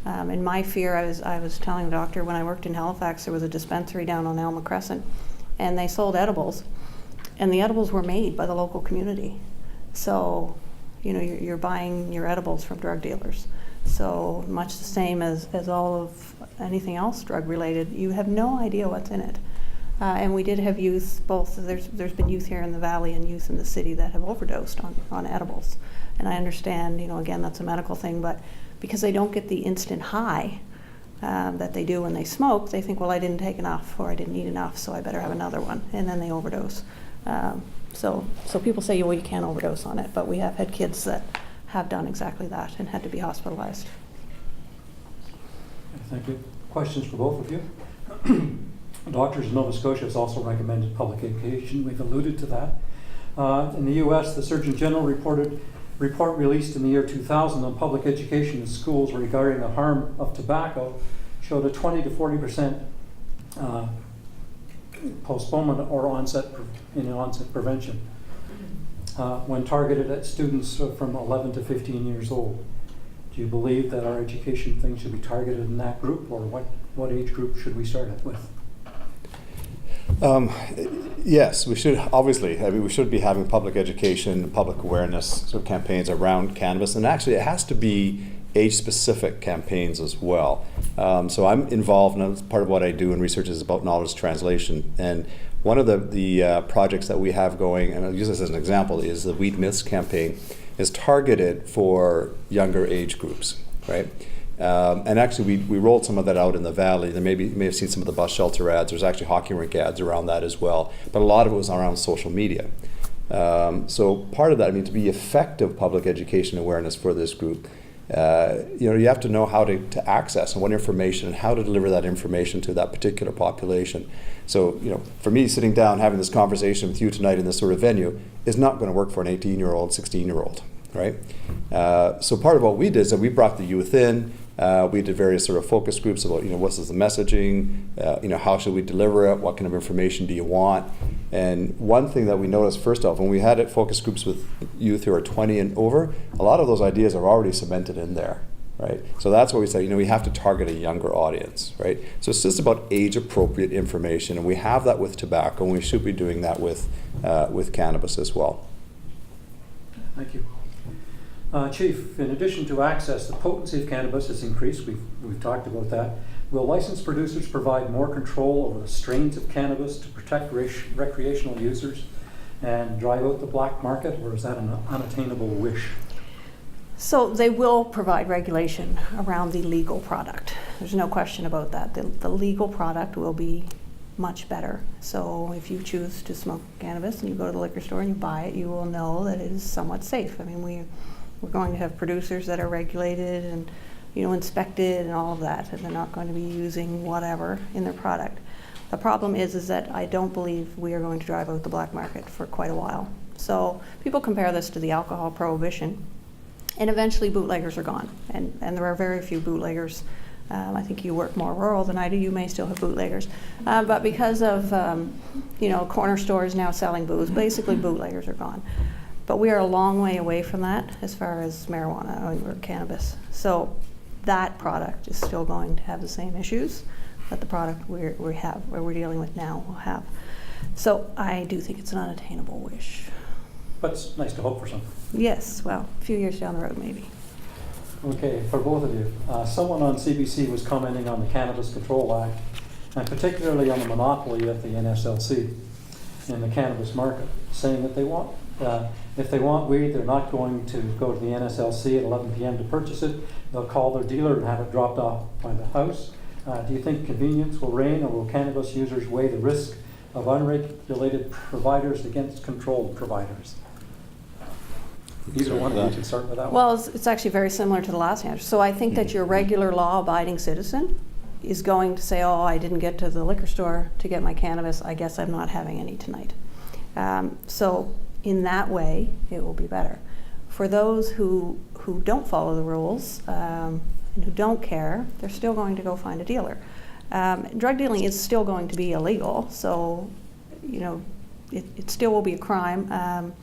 And my fear, I was telling the doctor when I worked in Halifax, there was a dispensary down on Alma Crescent, and they sold edibles. And the edibles were made by the local community. So, you're buying your edibles from drug dealers. So much the same as all of anything else drug related, you have no idea what's in it. And we did have youth, both, there's been youth here in the valley and youth in the city that have overdosed on edibles. And I understand, again, that's a medical thing, but because they don't get the instant high that they do when they smoke, they think, well, I didn't take enough or I didn't eat enough, so I better have another one. And then they overdose. So people say, well, you can't overdose on it, but we have had kids that have done exactly that and had to be hospitalized. Thank you. Questions for both of you? Doctors in Nova Scotia has also recommended public education. We've alluded to that. In the U.S., the Surgeon General report released in the year 2000 on public education in schools regarding the harm of tobacco showed a 20 to 40% postponement or onset prevention when targeted at students from 11 to 15 years old. Do you believe that our education thing should be targeted in that group, or what age group should we start it with? Yes, we should, obviously. We should be having public education, public awareness sort of campaigns around cannabis, and actually it has to be age-specific campaigns as well. So I'm involved, and part of what I do in research is about knowledge translation. And one of the projects that we have going, and I'll use this as an example, is the Weed Myths campaign, is targeted for younger age groups, right? And actually, we rolled some of that out in the valley. You may have seen some of the bus shelter ads. There's actually hockey rink ads around that as well. But a lot of it was around social media. So part of that, to be effective public education awareness for this group, you have to know how to access and what information and how to deliver that information to that particular population. So, for me, sitting down having this conversation with you tonight in this sort of venue is not going to work for an 18-year-old, 16-year-old, right? So part of what we did is that we brought the youth in. We did various sort of focus groups about, what is the messaging, how should we deliver it, what kind of information do you want? And one thing that we noticed, first off, when we had focus groups with youth who are 20 and over, a lot of those ideas are already cemented in there, right? So that's what we said, we have to target a younger audience, right? So it's just about age-appropriate information, and we have that with tobacco, and we should be doing that with cannabis as well. Thank you. Chief, in addition to access, the potency of cannabis has increased. We've talked about that. Will licensed producers provide more control over the strains of cannabis to protect recreational users and drive out the black market, or is that an unattainable wish? So they will provide regulation around the legal product. There's no question about that. The legal product will be much better. So if you choose to smoke cannabis and you go to the liquor store and you buy it, you will know that it is somewhat safe. We're going to have producers that are regulated and inspected and all of that, and they're not going to be using whatever in their product. The problem is that I don't believe we are going to drive out the black market for quite a while. So people compare this to the alcohol prohibition, and eventually bootleggers are gone, and there are very few bootleggers. I think you work more rural than I do. You may still have bootleggers, but because of corner stores now selling booze, basically bootleggers are gone. But we are a long way away from that as far as marijuana or cannabis. So that product is still going to have the same issues that the product we're dealing with now will have. So I do think it's an unattainable wish. But it's nice to hope for something. Yes, well, a few years down the road maybe. Okay, for both of you. Someone on CBC was commenting on the Cannabis Control Act, and particularly on the monopoly of the NSLC in the cannabis market, saying that they want, if they want weed, they're not going to go to the NSLC at 11 p.m. to purchase it. They'll call their dealer and have it dropped off by the house. Do you think convenience will reign, or will cannabis users weigh the risk of unregulated providers against controlled providers? Either one of you can start with that one. Well, it's actually very similar to the last answer. So I think that your regular law-abiding citizen is going to say, oh, I didn't get to the liquor store to get my cannabis, I guess I'm not having any tonight. So in that way, it will be better. For those who don't follow the rules and who don't care, they're still going to go find a dealer. Drug dealing is still going to be illegal, so it still will be a crime.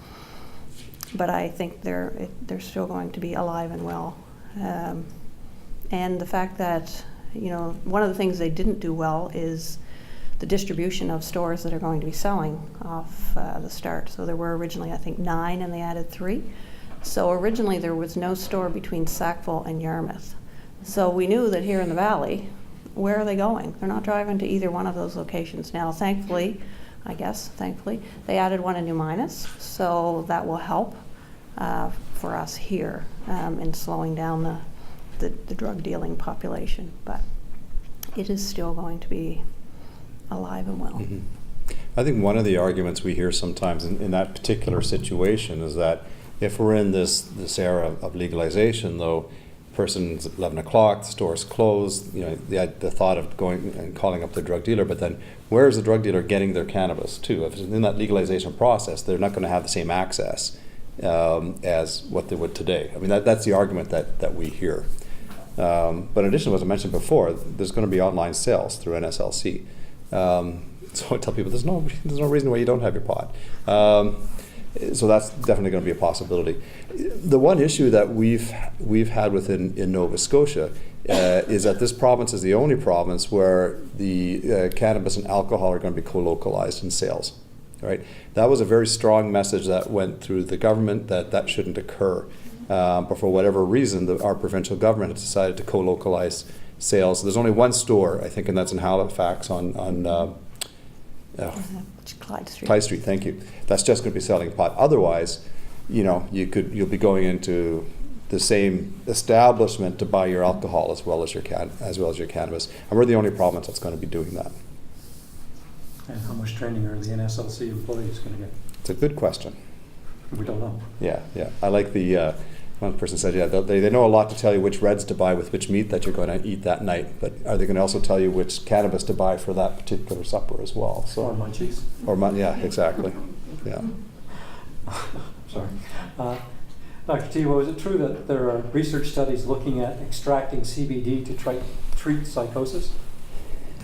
But I think they're still going to be alive and well. And the fact that, one of the things they didn't do well is the distribution of stores that are going to be selling off the start. So there were originally, I think, 9, and they added 3. So originally there was no store between Sackville and Yarmouth. So we knew that here in the valley, where are they going? They're not driving to either one of those locations. Now, thankfully, they added one in New Minas, so that will help for us here in slowing down the drug dealing population. But it is still going to be alive and well. Mm-hmm. I think one of the arguments we hear sometimes in that particular situation is that if we're in this era of legalization, though, person's at 11 o'clock, the store's closed, the thought of going and calling up the drug dealer, but then where is the drug dealer getting their cannabis to? If it's in that legalization process, they're not going to have the same access as what they would today. I mean, that's the argument that we hear. But in addition to what I mentioned before, there's going to be online sales through NSLC. So I tell people there's no reason why you don't have your pot. So that's definitely going to be a possibility. The one issue that we've had in Nova Scotia is that this province is the only province where the cannabis and alcohol are going to be co-localized in sales. Right? That was a very strong message that went through the government that shouldn't occur. But for whatever reason, our provincial government has decided to co-localize sales. There's only one store, I think, and that's in Halifax on Clyde Street. Thank you. That's just going to be selling pot. Otherwise, you'll be going into the same establishment to buy your alcohol as well as your cannabis, and we're the only province that's going to be doing that. And how much training are the NSLC employees going to get? It's a good question. We don't know. Yeah. I like the one person said, they know a lot to tell you which reds to buy with which meat that you're going to eat that night, but are they going to also tell you which cannabis to buy for that particular supper as well? So, or munchies. Yeah, exactly. Yeah. Sorry. Dr. Tiwo, is it true that there are research studies looking at extracting CBD to treat psychosis?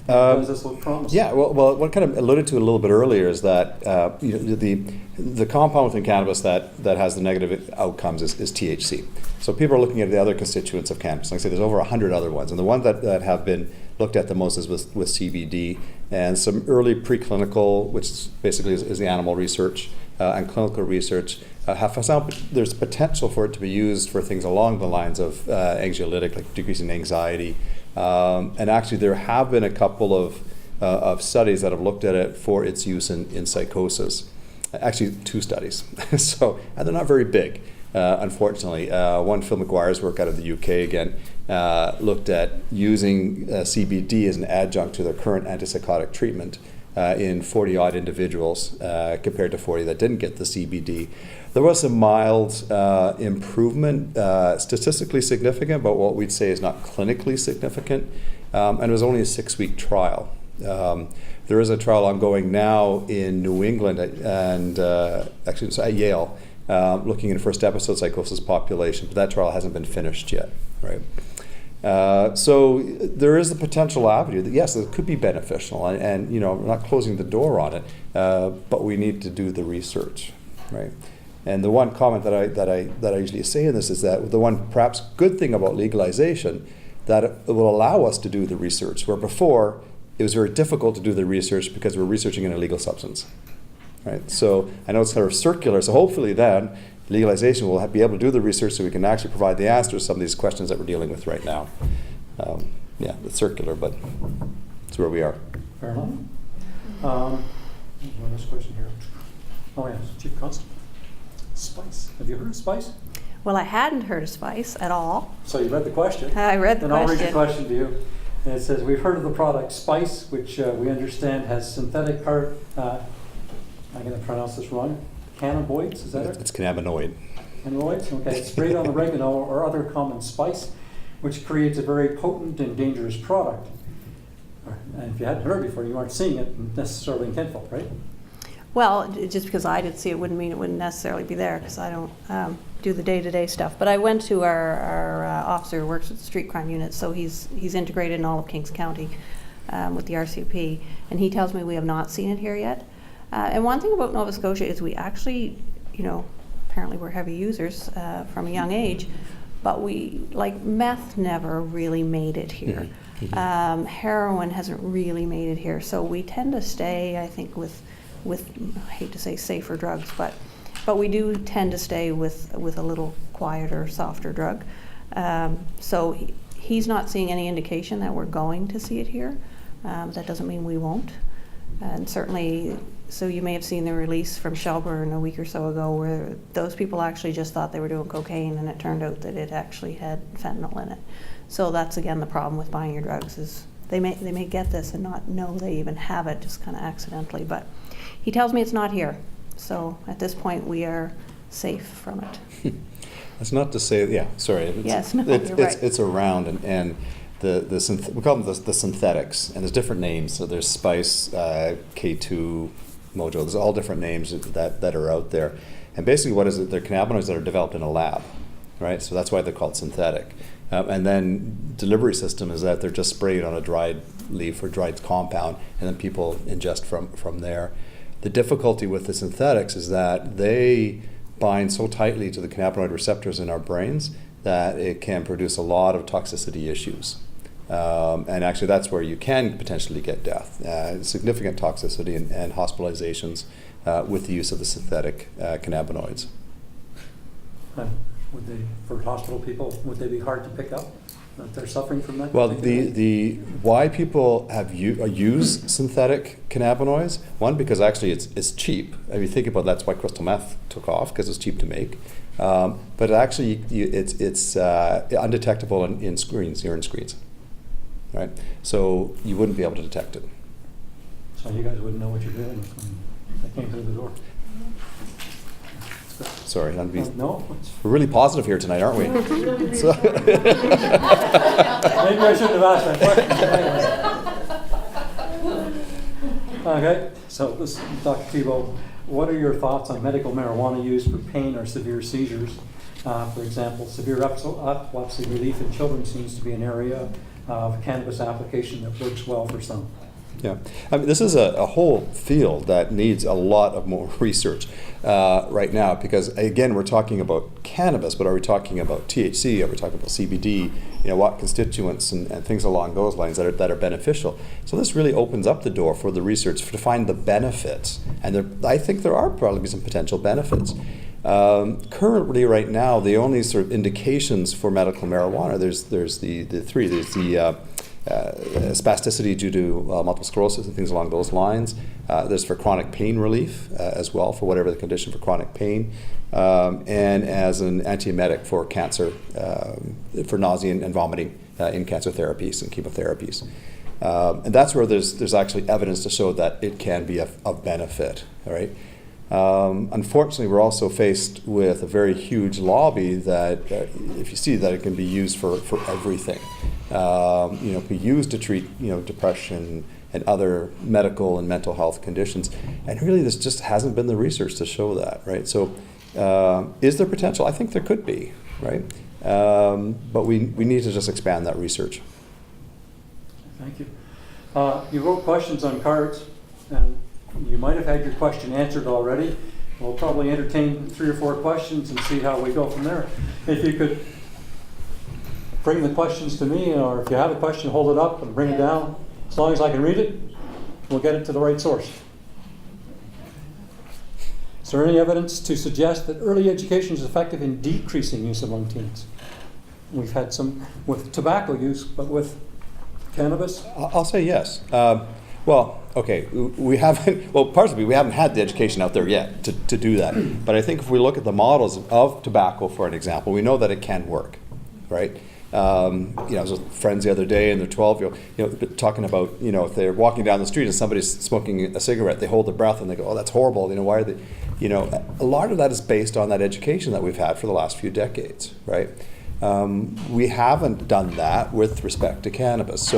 Does this look promising? Yeah, well, what kind of alluded to a little bit earlier is that the compound within cannabis that has the negative outcomes is THC. So people are looking at the other constituents of cannabis. Like I say, there's over 100 other ones, and the ones that have been looked at the most is with CBD, and some early preclinical, which basically is the animal research, and clinical research have found there's potential for it to be used for things along the lines of anxiolytic, like decreasing anxiety. And actually, there have been a couple of studies that have looked at it for its use in psychosis. Actually, 2 studies. And they're not very big, unfortunately. One, Phil McGuire's work out of the UK again, looked at using CBD as an adjunct to their current antipsychotic treatment in 40-odd individuals compared to 40 that didn't get the CBD. There was some mild improvement, statistically significant, but what we'd say is not clinically significant, and it was only a 6-week trial. There is a trial ongoing now in New England and actually it's at Yale, looking at first episode psychosis population, but that trial hasn't been finished yet, right? So there is the potential avenue that yes, it could be beneficial, and we're not closing the door on it, but we need to do the research, right? And the one comment that I usually say in this is that the one perhaps good thing about legalization that it will allow us to do the research, where before it was very difficult to do the research because we're researching an illegal substance, right? So I know it's sort of circular. So hopefully then Legalization will be able to do the research so we can actually provide the answers to some of these questions that we're dealing with right now. Yeah, it's circular, but it's where we are. Fair enough. One last question here. Oh yes, Chief Constable. Spice. Have you heard of spice? Well, I hadn't heard of spice at all. So you read the question. I read the question. I'll read question. the question to you. And it says, we've heard of the product spice, which we understand has synthetic I'm going to pronounce this wrong. Cannabinoids, is that it? It's cannabinoid. Cannabinoids, okay. It's sprayed on oregano or other common spice, which creates a very potent and dangerous product. And if you hadn't heard it before, you aren't seeing it necessarily in Kentville, right? Well, just because I didn't see it wouldn't mean it wouldn't necessarily be there, because I don't do the day-to-day stuff. But I went to our officer who works with the street crime unit, so he's integrated in all of Kings County with the RCP, and he tells me we have not seen it here yet. And one thing about Nova Scotia is we actually, apparently we're heavy users from a young age, but like meth never really made it here. Mm-hmm. Heroin hasn't really made it here, so we tend to stay, I think, with I hate to say safer drugs, but we do tend to stay with a little quieter, softer drug. So he's not seeing any indication that we're going to see it here. That doesn't mean we won't. And certainly, so you may have seen the release from Shelburne a week or so ago where those people actually just thought they were doing cocaine, and it turned out that it actually had fentanyl in it. So that's again the problem with buying your drugs, is they may get this and not know they even have it, just kind of accidentally. But he tells me it's not here. So at this point we are safe from it. That's not to say, yeah, sorry. Yes, no, you're right. It's around, and we call them the synthetics, and there's different names. So there's Spice, K2, Mojo. There's all different names that are out there. And basically what is it? They're cannabinoids that are developed in a lab, right? So that's why they're called synthetic. And then delivery system is that they're just sprayed on a dried leaf or dried compound, and then people ingest from there. The difficulty with the synthetics is that they bind so tightly to the cannabinoid receptors in our brains that it can produce a lot of toxicity issues. And actually that's where you can potentially get death, significant toxicity and hospitalizations with the use of the synthetic cannabinoids. Would they, for hospital people, would they be hard to pick up that they're suffering from that? Well, the why people have use synthetic cannabinoids, one, because actually it's cheap. I mean, think about that's why crystal meth took off, because it's cheap to make. But actually, it's undetectable in urine screens, right? So you wouldn't be able to detect it. So you guys wouldn't know what you're dealing with when they came through the door. Sorry, no. We're really positive here tonight, aren't we? So maybe I shouldn't have asked that question. Okay, so this, Dr. Thibault, what are your thoughts on medical marijuana use for pain or severe seizures? For example, severe epilepsy relief in children seems to be an area of cannabis application that works well for some. Yeah, I mean, this is a whole field that needs a lot of more research right now, because again, we're talking about cannabis, but are we talking about THC? Are we talking about CBD? What constituents and things along those lines that are beneficial? So this really opens up the door for the research to find the benefits, and I think there are probably some potential benefits. Currently, right now, the only sort of indications for medical marijuana, there's the three. There's the spasticity due to multiple sclerosis and things along those lines. There's for chronic pain relief as well, for whatever the condition for chronic pain, and as an antiemetic for cancer, for nausea and vomiting in cancer therapies and chemotherapies. And that's where there's actually evidence to show that it can be of benefit, all right? Unfortunately, we're also faced with a very huge lobby that, if you see that it can be used for everything. Can be used to treat, depression and other medical and mental health conditions. And really, this just hasn't been the research to show that, right? So, is there potential? I think there could be, right? But we need to just expand that research. Thank you. You wrote questions on cards, and you might have had your question answered already. We'll probably entertain 3 or 4 questions and see how we go from there. If you could bring the questions to me, or if you have a question, hold it up and bring it down. As long as I can read it, we'll get it to the right source. Is there any evidence to suggest that early education is effective in decreasing use among teens? We've had some with tobacco use, but with cannabis? I'll say yes. Well, okay, we haven't, well, partially we haven't had the education out there yet to do that. But I think if we look at the models of tobacco, for an example, we know that it can work, right? I was with friends the other day, and they're 12-year-old, talking about, if they're walking down the street and somebody's smoking a cigarette, they hold their breath and they go, oh, that's horrible. Why are they, a lot of that is based on that education that we've had for the last few decades, right? We haven't done that with respect to cannabis.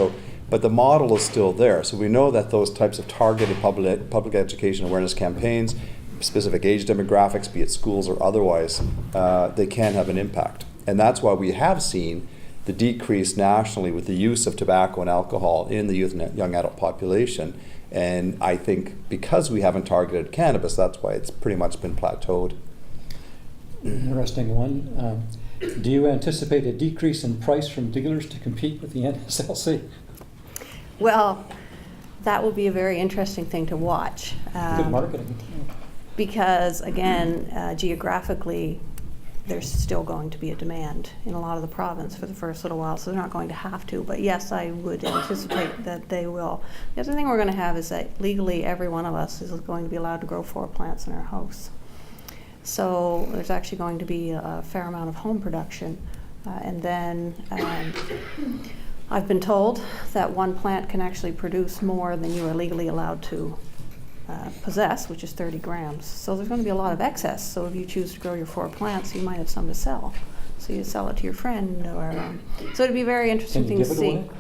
But the model is still there. So we know that those types of targeted public education awareness campaigns, specific age demographics, be it schools or otherwise, they can have an impact. And that's why we have seen the decrease nationally with the use of tobacco and alcohol in the youth and young adult population. And I think because we haven't targeted cannabis, that's why it's pretty much been plateaued. Interesting one. Do you anticipate a decrease in price from dealers to compete with the NSLC? Well, that will be a very interesting thing to watch. Good marketing. Because, again, geographically, there's still going to be a demand in a lot of the province for the first little while, so they're not going to have to. But yes, I would anticipate that they will. The other thing we're going to have is that legally every one of us is going to be allowed to grow 4 plants in our house. So there's actually going to be a fair amount of home production. And then I've been told that 1 plant can actually produce more than you are legally allowed to possess, which is 30 grams. So there's going to be a lot of excess. So if you choose to grow your 4 plants, you might have some to sell. So you sell it to your friend, or so it'd be a very interesting thing to see. Away?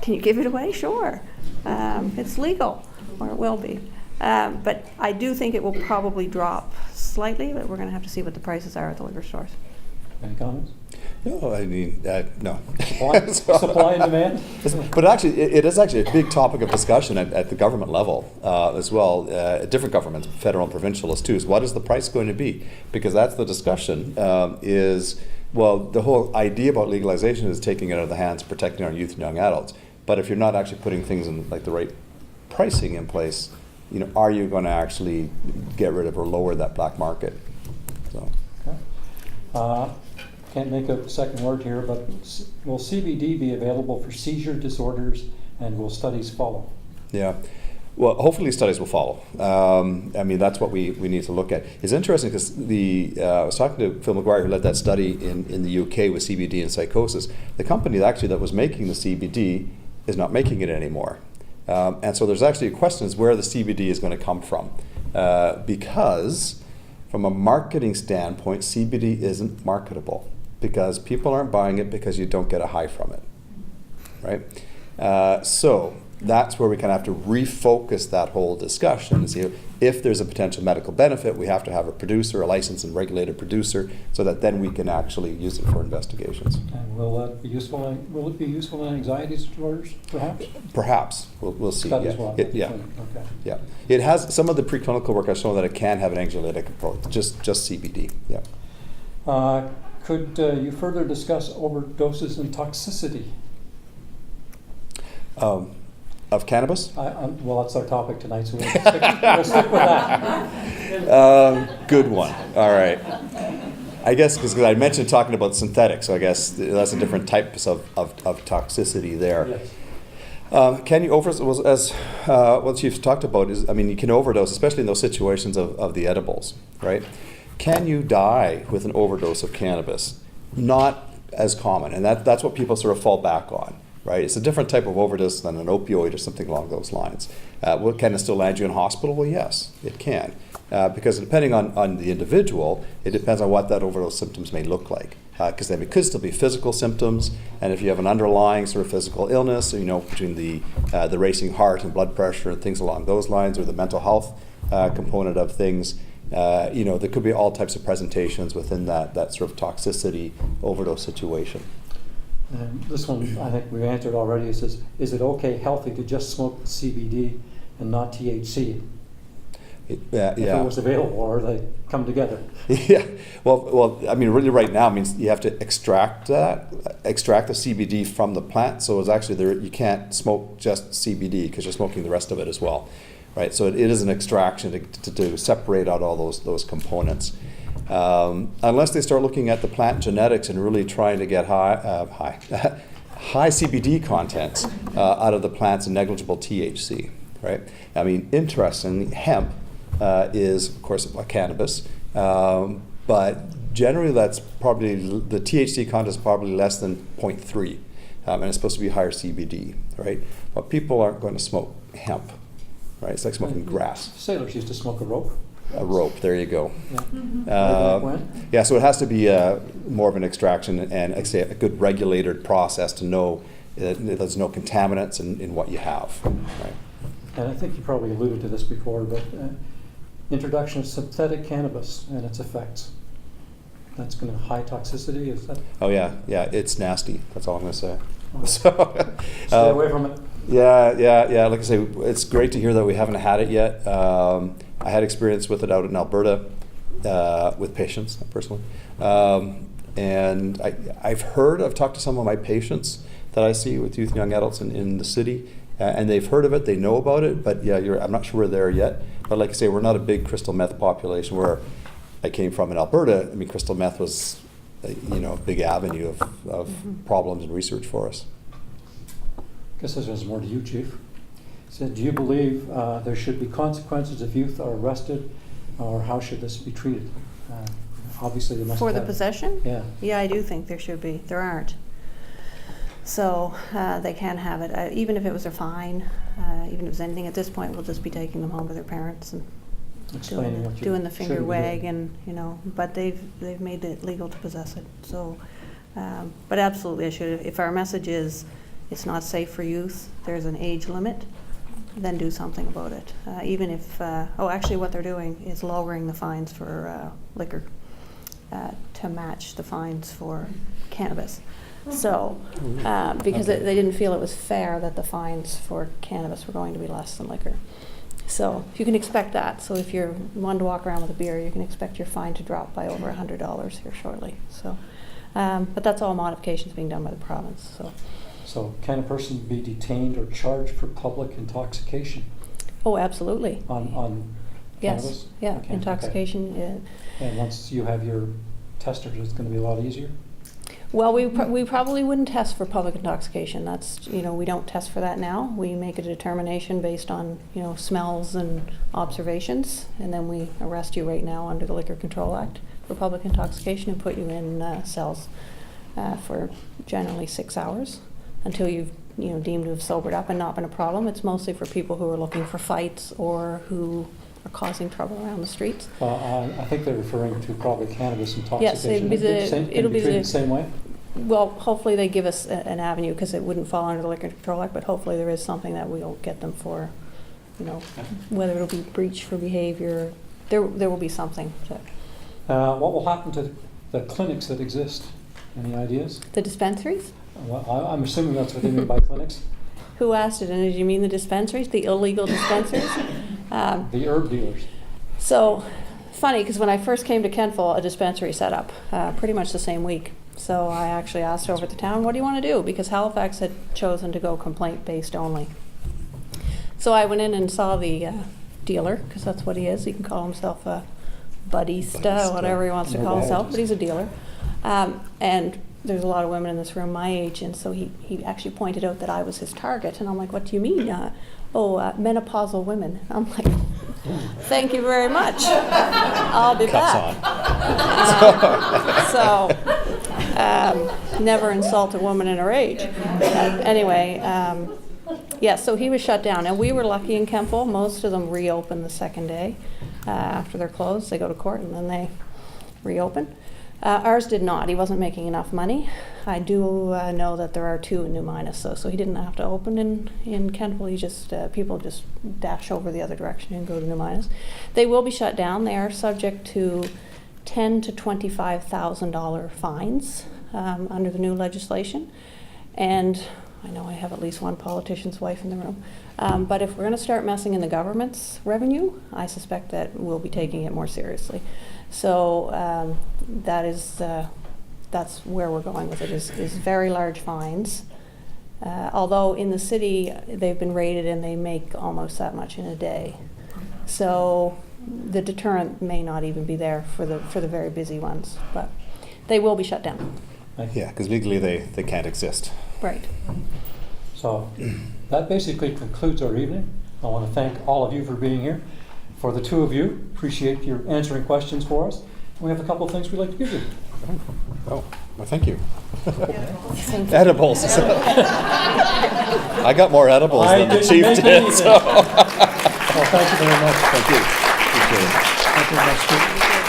Can you give it away? Sure. It's legal, or it will be. But I do think it will probably drop slightly, but we're going to have to see what the prices are at the liquor stores. Any comments? No, I mean, no. Supply and demand? But actually, it is actually a big topic of discussion at the government level as well. Different governments, federal and provincial, as too. Is what is the price going to be? Because that's the discussion. The whole idea about legalization is taking it out of the hands, protecting our youth and young adults. But if you're not actually putting things in like the right pricing in place, are you going to actually get rid of or lower that black market? So. Okay. Can't make a second word here, but will CBD be available for seizure disorders, and will studies follow? Yeah. Well, hopefully studies will follow. That's what we need to look at. It's interesting because I was talking to Phil McGuire, who led that study in the UK with CBD and psychosis. The company that was making the CBD is not making it anymore. And so there's actually a question is where the CBD is going to come from. Because from a marketing standpoint, CBD isn't marketable because people aren't buying it because you don't get a high from it, right? So that's where we kind of have to refocus that whole discussion and see if there's a potential medical benefit, we have to have a producer, a licensed and regulated producer, so that then we can actually use it for investigations. And will that be useful? Will it be useful in anxiety disorders, perhaps? Perhaps. We'll see. Studies will. Yeah. Okay. Yeah. It has some of the preclinical work has shown that it can have an anxiolytic approach. Just CBD. Yeah. Could you further discuss overdoses and toxicity? Of cannabis? Well, that's our topic tonight, so we'll stick with that. Good one. All right. I guess because I mentioned talking about synthetics, so I guess that's a different types of toxicity there. Yes. Can you overdose, as what Chief's talked about, you can overdose, especially in those situations of the edibles, right? Can you die with an overdose of cannabis? Not as common, and that's what people sort of fall back on. Right, it's a different type of overdose than an opioid or something along those lines. Can it still land you in hospital? Well, yes, it can. Because depending on the individual, it depends on what that overdose symptoms may look like. Because it could still be physical symptoms, and if you have an underlying sort of physical illness, between the racing heart and blood pressure and things along those lines, or the mental health component of things, there could be all types of presentations within that sort of toxicity overdose situation. And this one, I think we've answered already. It says, is it okay, healthy, to just smoke CBD and not THC? If it was available, or they come together. Yeah. Well. Really, right now means you have to extract the CBD from the plant. So it's actually you can't smoke just CBD because you're smoking the rest of it as well. right? So it is an extraction to separate out all those components. Unless they start looking at the plant genetics and really trying to get high CBD contents out of the plants and negligible THC, right? I mean, interestingly, hemp is, of course, a cannabis, but generally that's probably, the THC content is probably less than 0.3, and it's supposed to be higher CBD, right? But people aren't going to smoke hemp, right? It's like smoking grass. Sailors used to smoke a rope. A rope, there you go. Yeah. Yeah, so it has to be more of an extraction and, like I say, a good regulated process to know that there's no contaminants in what you have, right? And I think you probably alluded to this before, but introduction of synthetic cannabis and its effects. That's going to high toxicity, is that? Oh yeah, it's nasty. That's all I'm going to say. Oh. So, Stay away from it. Yeah. Like I say, it's great to hear that we haven't had it yet. I had experience with it out in Alberta with patients, personally. And I've talked to some of my patients that I see with youth and young adults in the city, and they've heard of it, they know about it, but yeah, I'm not sure we're there yet. But like I say, we're not a big crystal meth population. Where I came from in Alberta, I mean, crystal meth was a big avenue of problems and research for us. I guess this is more to you, Chief. So do you believe there should be consequences if youth are arrested, or how should this be treated? Obviously, they must For the have. possession? Yeah. Yeah, I do think there should be. There aren't. So they can have it. Even if it was a fine, even if it was anything, at this point, we'll just be taking them home to their parents and Explaining what you doing the finger shouldn't be wag, doing. and but they've made it legal to possess it. So, but absolutely, I should. If our message is it's not safe for youth, there's an age limit, then do something about it. Even if actually, what they're doing is lowering the fines for liquor to match the fines for cannabis. So, because they didn't feel it was fair that the fines for cannabis were going to be less than liquor. So you can expect that. So if you're one to walk around with a beer, you can expect your fine to drop by over $100 here shortly. So, but that's all modifications being done by the province. So can a person be detained or charged for public intoxication Oh, absolutely. on cannabis? Yes. Yeah. Okay, Intoxication. okay. And once you have your testers, it's going to be a lot easier? Well, we probably wouldn't test for public intoxication. That's, we don't test for that now. We make a determination based on, smells and observations, and then we arrest you right now under the Liquor Control Act for public intoxication and put you in cells for generally 6 hours until you've, deemed to have sobered up and not been a problem. It's mostly for people who are looking for fights or who are causing trouble around the streets. I think they're referring to probably cannabis intoxication. Yes, it'll be treated the same way? Well, hopefully they give us an avenue, because it wouldn't fall under the Liquor Control Act, but hopefully there is something that we'll get them for, whether it'll be breach for behavior. There will be something. Uh, What will happen to the clinics that exist? Any ideas? The dispensaries? Well, I'm assuming that's what they mean by clinics. Who asked it? And did you mean the dispensaries, the illegal dispensaries? The herb dealers. So, funny, because when I first came to Kentville, a dispensary set up pretty much the same week. So I actually asked over at the town, what do you want to do? Because Halifax had chosen to go complaint-based only. So I went in and saw the dealer, because that's what he is. He can call himself a budista, whatever he wants to call himself, but he's a dealer. And there's a lot of women in this room my age, and so he actually pointed out that I was his target. And I'm like, what do you mean? Menopausal women. I'm like, thank you very much. I'll be back. Never insult a woman in her age. Anyway, so he was shut down. And we were lucky in Kentville. Most of them reopened the second day after they're closed. They go to court and then they reopen. Ours did not. He wasn't making enough money. I do know that there are 2 in New Minas, so he didn't have to open in Kentville. He just people just dash over the other direction and go to New Minas. They will be shut down. They are subject to $10,000 to $25,000 fines under the new legislation. And I know I have at least one politician's wife in the room. But if we're going to start messing in the government's revenue, I suspect that we'll be taking it more seriously. So that's where we're going with it, is very large fines Although in the city, they've been rated and they make almost that much in a day. So the deterrent may not even be there for the very busy ones, but they will be shut down. Yeah, because legally they can't exist. Right. So that basically concludes our evening. I want to thank all of you for being here. For the two of you, appreciate your answering questions for us. We have a couple of things we'd like to give you. Oh, well, thank you. Edibles. I got more edibles than the chief did. So. Well, thank you very much. Thank you. Appreciate it. Thank you very much.